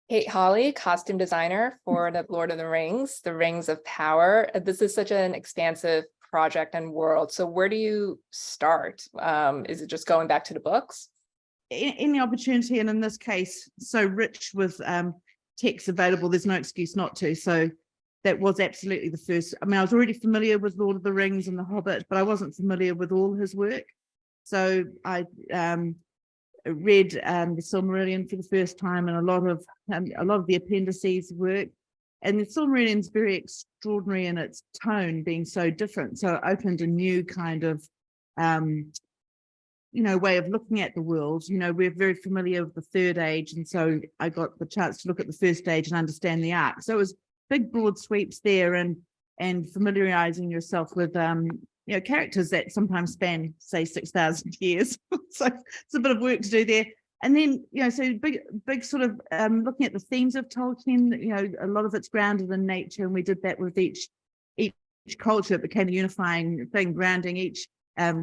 Kate Hawley, costume designer for the Lord of the Rings, The Rings of Power. This is such an expansive project and world. So where do you start? Is it just going back to the books? Any opportunity, and in this case, so rich with text available, there's no excuse not to. So that was absolutely the first. I mean, I was already familiar with Lord of the Rings and The Hobbit, but I wasn't familiar with all his work. So I read the Silmarillion for the first time, and a lot of the appendices work. And the Silmarillion is very extraordinary in its tone being so different. So it opened a new kind of way of looking at the world. We're very familiar with the Third Age, and so I got the chance to look at the First Age and understand the arc. So it was big, broad sweeps there, and familiarizing yourself with characters that sometimes span, say, 6,000 years. So it's a bit of work to do there. And then, so big sort of looking at the themes of Tolkien. A lot of it's grounded in nature, and we did that with each culture. It became a unifying thing, grounding each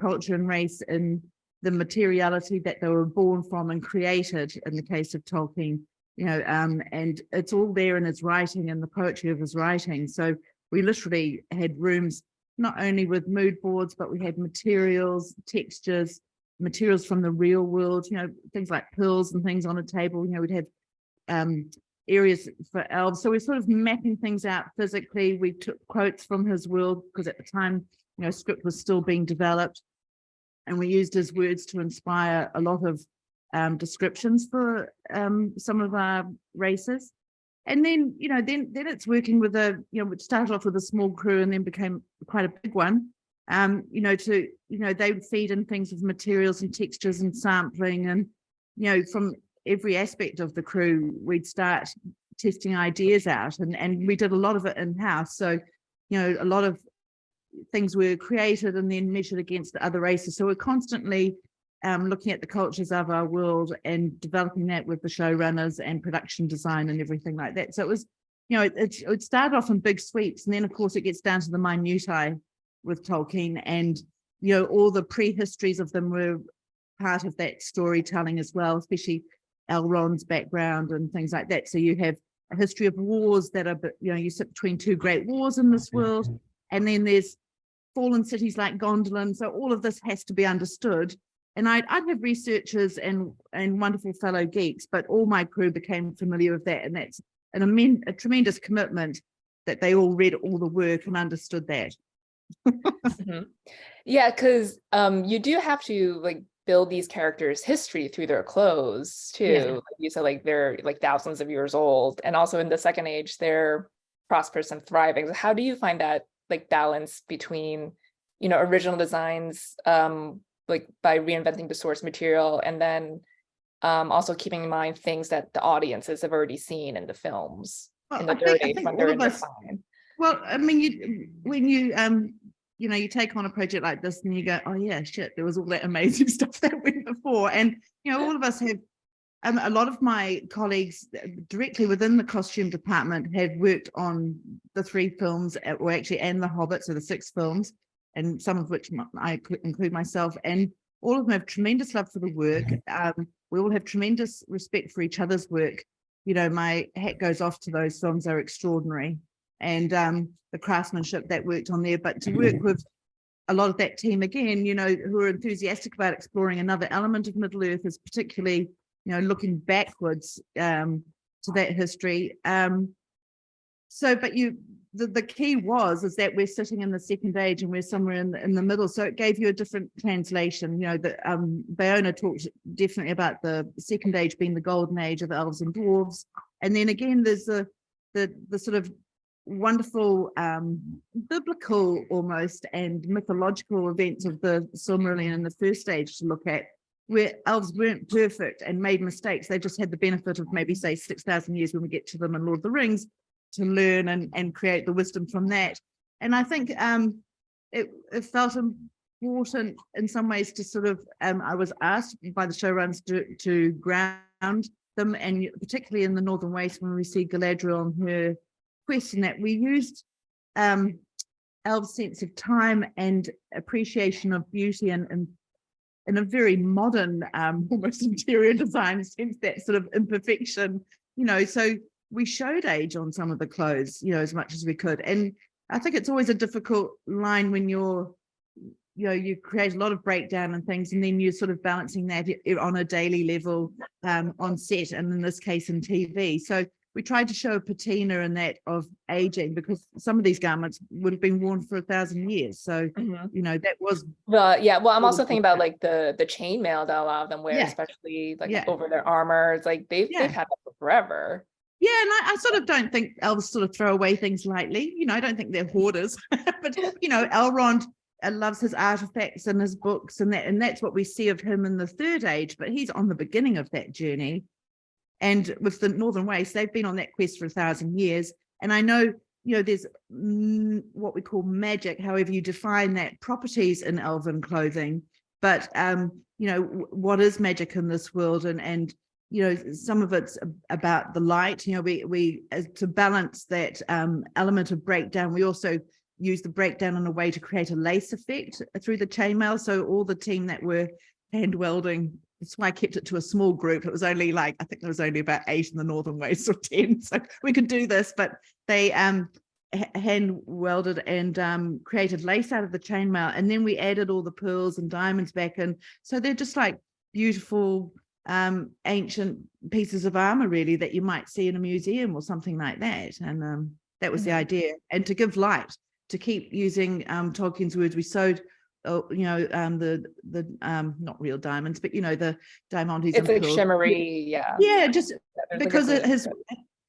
culture and race in the materiality that they were born from and created, in the case of Tolkien, and it's all there in his writing and the poetry of his writing. So we literally had rooms not only with mood boards, but we had materials, textures, materials from the real world, things like pearls and things on a table. We'd have areas for elves. So we're sort of mapping things out physically. We took quotes from his world, because at the time, script was still being developed. And we used his words to inspire a lot of descriptions for some of our races. And then, then it's working with it started off with a small crew and then became quite a big one. They would feed in things with materials and textures and sampling. And, from every aspect of the crew, we'd start testing ideas out. And we did a lot of it in-house. So, a lot of things were created and then measured against the other races. So we're constantly looking at the cultures of our world and developing that with the showrunners and production design and everything like that. So it was, it started off in big sweeps, and then of course it gets down to the minutiae with Tolkien, and all the prehistories of them were part of that storytelling as well, especially Elrond's background and things like that. So you have a history of wars that are, you sit between two great wars in this world. And then there's fallen cities like Gondolin. So all of this has to be understood. And I'd have researchers and wonderful fellow geeks, but all my crew became familiar with that. And that's a tremendous commitment that they all read all the work and understood that. Mm-hmm. Yeah, because you do have to build these characters' history through their clothes too. Yeah. Like you said, they're thousands of years old. And also in the Second Age, they're prosperous and thriving. So how do you find that balance between original designs by reinventing the source material, and then also keeping in mind things that the audiences have already seen in the films in the Third Age when they're in decline? Well, I mean, when you take on a project like this and you go, oh yeah, shit, there was all that amazing stuff that went before. And all of us have a lot of my colleagues directly within the costume department have worked on the 3 films, and The Hobbit, so the 6 films, and some of which I include myself. And all of them have tremendous love for the work. We all have tremendous respect for each other's work. My hat goes off to those films; they're extraordinary, and the craftsmanship that worked on there. But to work with a lot of that team again, who are enthusiastic about exploring another element of Middle Earth, is particularly looking backwards to that history. But the key is that we're sitting in the Second Age and we're somewhere in the middle. So it gave you a different translation. Bayona talked definitely about the Second Age being the golden age of elves and dwarves. And then again, there's the sort of wonderful biblical almost and mythological events of the Silmarillion in the First Age to look at, where elves weren't perfect and made mistakes. They just had the benefit of maybe, say, 6,000 years when we get to them in Lord of the Rings to learn and create the wisdom from that. And I think it felt important in some ways to sort of, I was asked by the showrunners to ground them, and particularly in the Northern Waste, when we see Galadriel on her quest, and that we used elves' sense of time and appreciation of beauty and in a very modern, almost interior design sense, that sort of imperfection so we showed age on some of the clothes, as much as we could. And I think it's always a difficult line when you create a lot of breakdown and things, and then you're sort of balancing that on a daily level on set, and in this case in TV. So we tried to show a patina in that of aging, because some of these garments would have been worn for 1,000 years. So, that was. Well, yeah. Well, I'm also thinking about like the chainmail that a lot of them wear, especially like over their armor. It's like they've had that for forever. Yeah, and I sort of don't think elves sort of throw away things lightly. I don't think they're hoarders. But Elrond loves his artifacts and his books, and that's what we see of him in the Third Age. But he's on the beginning of that journey. And with the Northern Waste, they've been on that quest for 1,000 years. And I know, there's what we call magic, however you define that, properties in elven clothing. But, what is magic in this world? And some of it's about the light. We to balance that element of breakdown, we also use the breakdown in a way to create a lace effect through the chainmail. So all the team that were hand welding, that's why I kept it to a small group. It was only I think there was only about 8 in the Northern Waste or 10, so we could do this. But they hand welded and created lace out of the chainmail, and then we added all the pearls and diamonds back in. So they're just like beautiful ancient pieces of armor, really, that you might see in a museum or something like that. And that was the idea. And to give light, to keep using Tolkien's words, we sewed the not real diamonds, but the diamantes. It's like shimmery, just because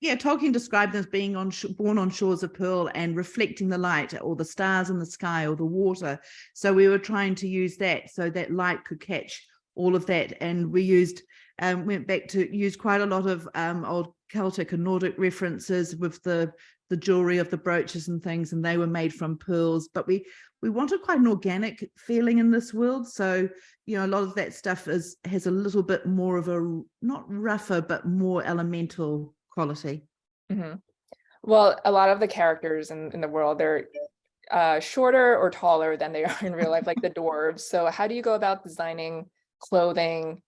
Tolkien described them as being born on shores of pearl and reflecting the light, or the stars in the sky, or the water. So we were trying to use that so that light could catch all of that. And we went back to use quite a lot of old Celtic and Nordic references with the jewelry of the brooches and things, and they were made from pearls. But we wanted quite an organic feeling in this world. So, a lot of that stuff has a little bit more of a, not rougher, but more elemental quality. Well, a lot of the characters in the world, they're shorter or taller than they are in real life, like the dwarves. So how do you go about designing clothing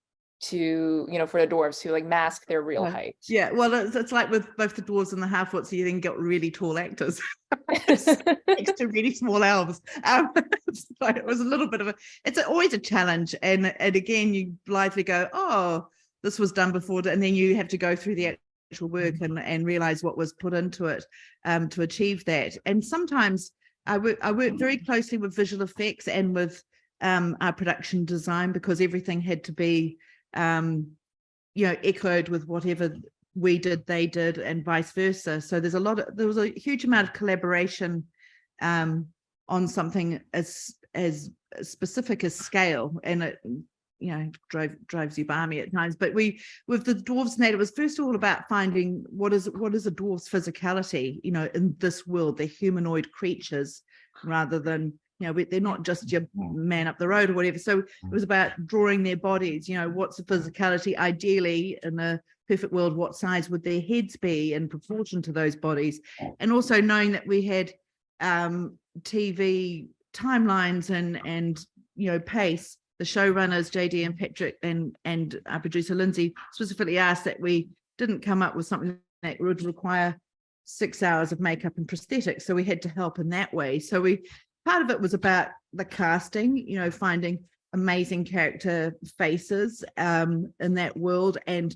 to, for the dwarves to like mask their real height? Yeah, well, it's like with both the dwarves and the half-orcs, you then get really tall actors next to really small elves. It was a little bit of it's always a challenge, and again you blithely go, oh, this was done before, and then you have to go through the actual work and realize what was put into it to achieve that. And sometimes I work very closely with visual effects and with our production design, because everything had to be echoed with whatever we did, they did, and vice versa. So there was a huge amount of collaboration on something as specific as scale, and it drives you balmy at times. But with the dwarves and that, it was first all about finding what is a dwarf's physicality, in this world. They're humanoid creatures rather than, they're not just your man up the road or whatever. So it was about drawing their bodies, what's the physicality, ideally in a perfect world, what size would their heads be in proportion to those bodies. And also knowing that we had TV timelines and pace. The showrunners, JD and Patrick, and our producer Lindsay, specifically asked that we didn't come up with something that would require 6 hours of makeup and prosthetics. So we had to help in that way. So part of it was about the casting, finding amazing character faces in that world. And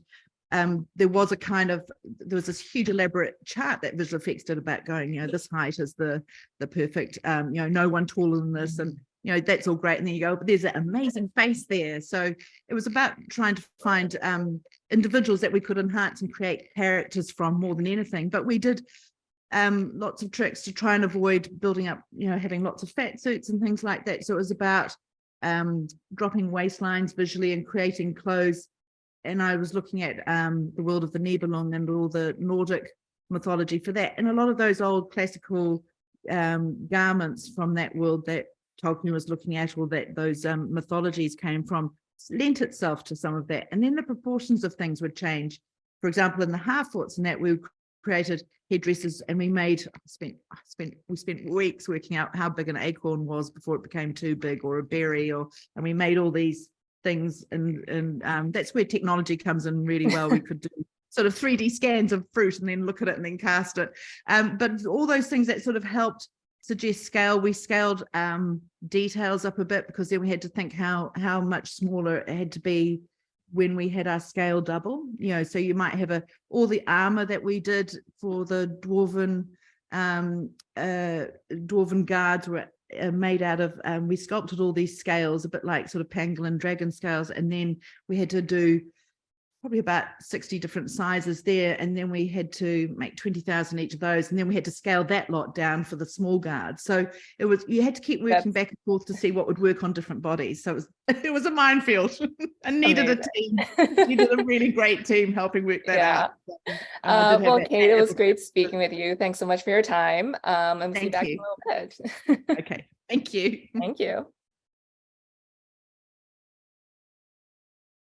there was this huge elaborate chart that visual effects did about going, this height is the perfect, no one taller than this, and that's all great. And then you go, but there's that amazing face there. So it was about trying to find individuals that we could enhance and create characters from more than anything. But we did lots of tricks to try and avoid building up, having lots of fat suits and things like that. So it was about dropping waistlines visually and creating clothes. And I was looking at the world of the Nibelung and all the Nordic mythology for that. And a lot of those old classical garments from that world that Tolkien was looking at, or that those mythologies came from, lent itself to some of that. And then the proportions of things would change. For example, in the half-orcs and that, we created headdresses, and we spent weeks working out how big an acorn was before it became too big, or a berry, and we made all these things, and that's where technology comes in really well. We could do sort of 3D scans of fruit and then look at it and then cast it. But all those things that sort of helped suggest scale. We scaled details up a bit, because then we had to think how much smaller it had to be when we had our scale double. So you might have all the armor that we did for the dwarven guards were made out of, we sculpted all these scales, a bit like sort of pangolin dragon scales, and then we had to do probably about 60 different sizes there, and then we had to make 20,000 each of those, and then we had to scale that lot down for the small guards. So you had to keep working back and forth to see what would work on different bodies. So it was a minefield and needed a team. Needed a really great team helping work that out. Well, Kate, it was great speaking with you. Thanks so much for your time. And we'll see you back in a little bit. Okay, thank you. Thank you.